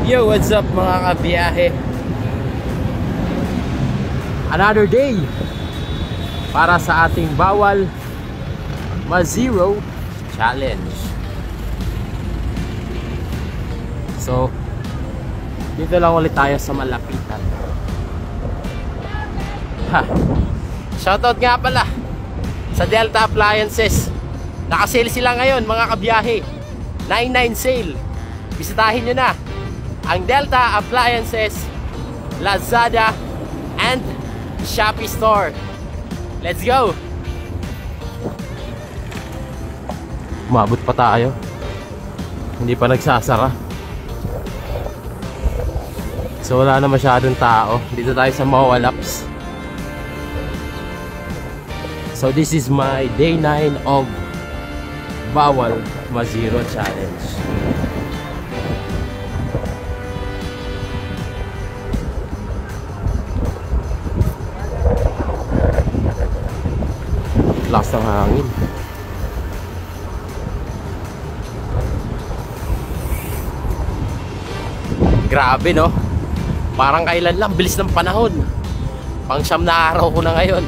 Yo, what's up mga kabiyahe? Another day para sa ating bawal ma-zero challenge. So, dito lang ulit tayo sa malapitan. Shoutout nga pala sa Delta Appliances. Naka-sale sila ngayon mga kabiyahe. 99 sale. Bisitahin nyo na ang Delta Appliances, Lazada, and Shopee Store. Let's go! Umabot pa tayo. Hindi pa nagsasara. So wala na masyadong tao. Dito tayo sa Mawalaps. So this is my day 9 of Bawal Ma-Zero Challenge. Lakas ng hangin. Grabe no? Parang kailan lang, bilis ng panahon. Pang-siyam na araw ko na ngayon.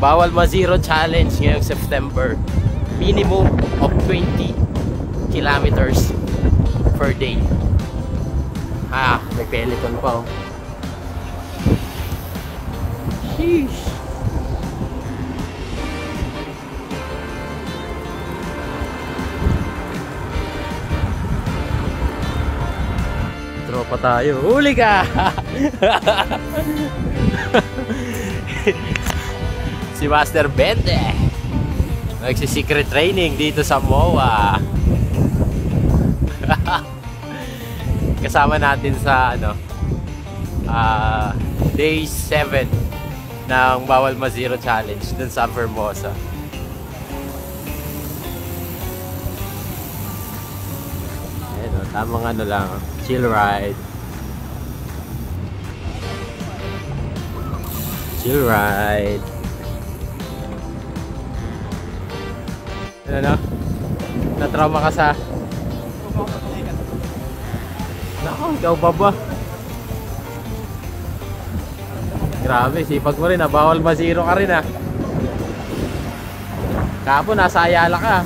Bawal Ma-Zero Challenge ngayong September. Minimum of 20 kilometers per day. May peloton pa oh. Sheesh. Tropa tayo. Huli ka! Si Master Bente nagsi-secret training dito sa MOA. Kasama natin sa day 7 ng Bawal Ma-Zero Challenge dun sa Vermosa. Ayan o, tamang lang, chill ride. Chill ride. Ano? Na-trauma ka sa... Nako, ikaw pa ba? Grabe, sipag mo rin ah. Bawal ma-zero ka rin ah. Kahapon, nasa Ayala ka.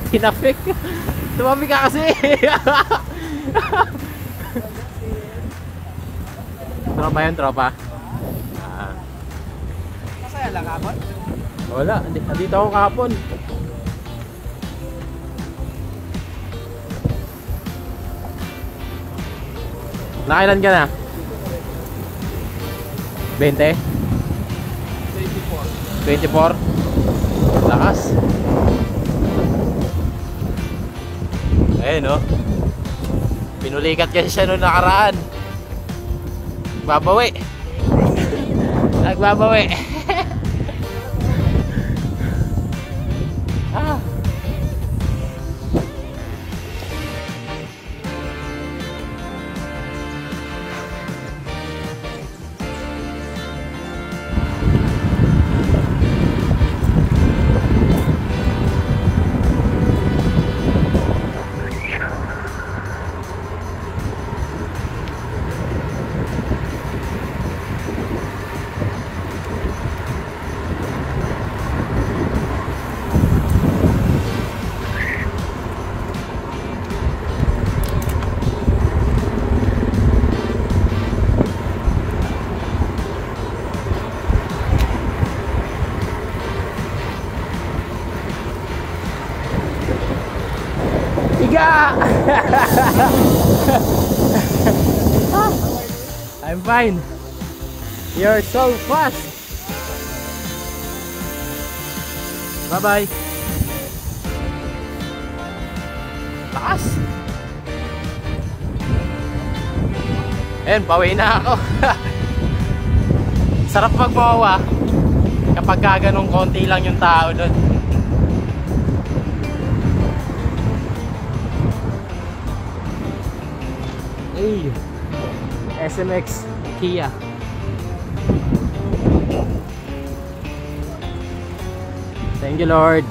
Tinapik. Tumabi ka kasi. Tropa yun, tropa. Masaya lang kahapon? Wala, dito ako kahapon. Nakailan ka na? 20? 24? Lakas. Ayun no. Pinulikat kasi siya noong nakaraan. Babawi. Nagbabawi. I'm fine. You're so fast. Bye-bye. Lakas. Ayan, pauwi na ako. Sarap magmawa kapag ganong konti lang yung tao doon. Hey, SMX Kia. Thank you, Lord.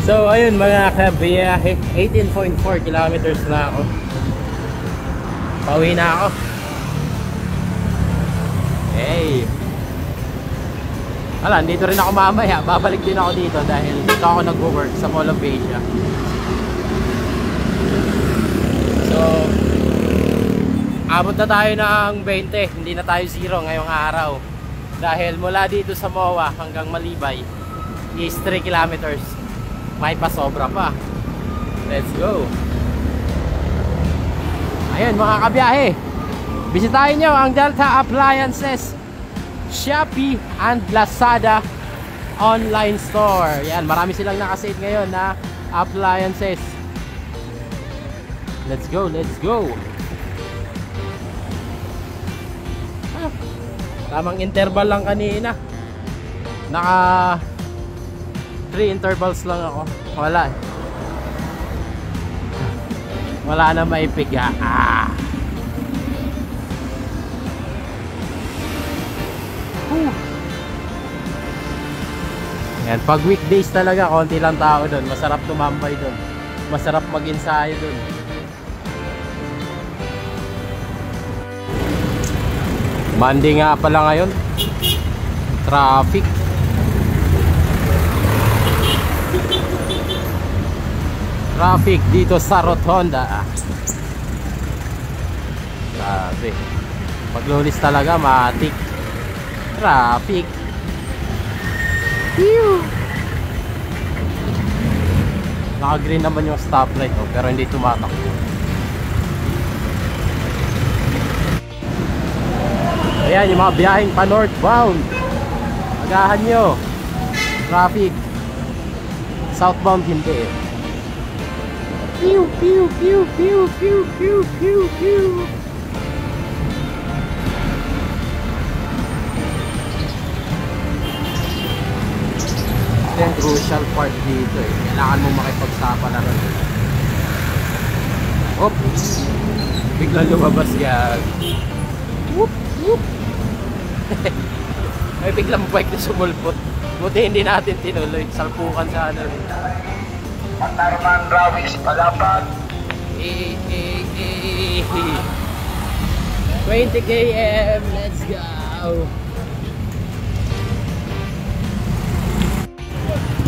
So ayun mga kabiyahe, 18.4 kilometers na ako. Pauwi na ako. Hey. Wala, dito rin ako mamaya. Babalik din ako dito dahil dito ako nag-work sa Mall of Asia. So abot na tayo ng 20. Hindi na tayo 0 ngayong araw. Dahil mula dito sa MOA hanggang Malibay is 3 kilometers. May pasobra pa. Let's go. Ayun mga kabiyahe, bisitahin nyo ang Delta Appliances Shopee and Lazada online store. Yan, marami silang nakasave ngayon na appliances. Let's go, let's go. Tamang interval lang kanina. Naka 3 intervals lang ako. Wala. Wala na maipig. Yan, pag weekdays talaga, konti lang tao doon. Masarap tumambay doon. Masarap mag-ensayo doon. Monday nga pala ngayon. Traffic. Traffic dito sa Rotonda. Grabe. Paglulis talaga, matik. Traffic. Naka-green naman yung stoplight, oh, pero hindi tumatakbo. Ayan yung mga biyaheng pa northbound. Agahan nyo. Traffic. Southbound hindi. Pew pew pew pew pew pew pew pew. Yung crucial part dito eh. Kailangan mo makipagsapalaran. Hop! Biglang lumabas yan. Whoop! Whoop! May biglang bike na sumulpot. Buti hindi natin tinuloy. Salpukan sa ano rin. Patarman Rawis Palapan. 20 km. Let's go!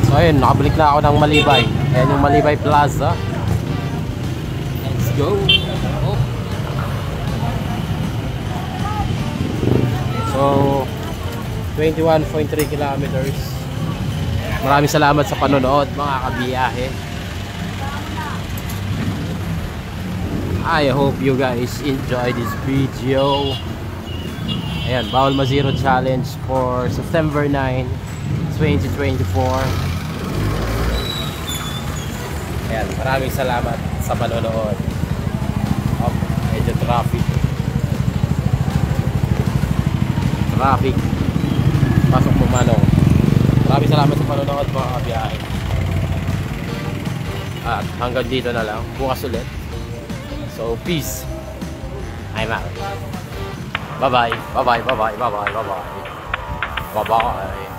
So ayun, nakabalik na ako ng Malibay. Ayan yung Malibay Plaza. Let's go. Oh. So 21.3 kilometers. Maraming salamat sa panonood mga kabiyahe. I hope you guys enjoy this video. Ayan, bawal ma-zero challenge for September 9, 2024. Ayan, maraming salamat sa panonood. Oh, medyo traffic. Traffic. Pasok mo manong. Maraming salamat sa panonood mga kabiyahe. At hanggang dito na lang. Bukas ulit. So, peace. I'm out. Bye-bye. Bye-bye. Bye-bye. Bye-bye. Bye-bye. Bye-bye.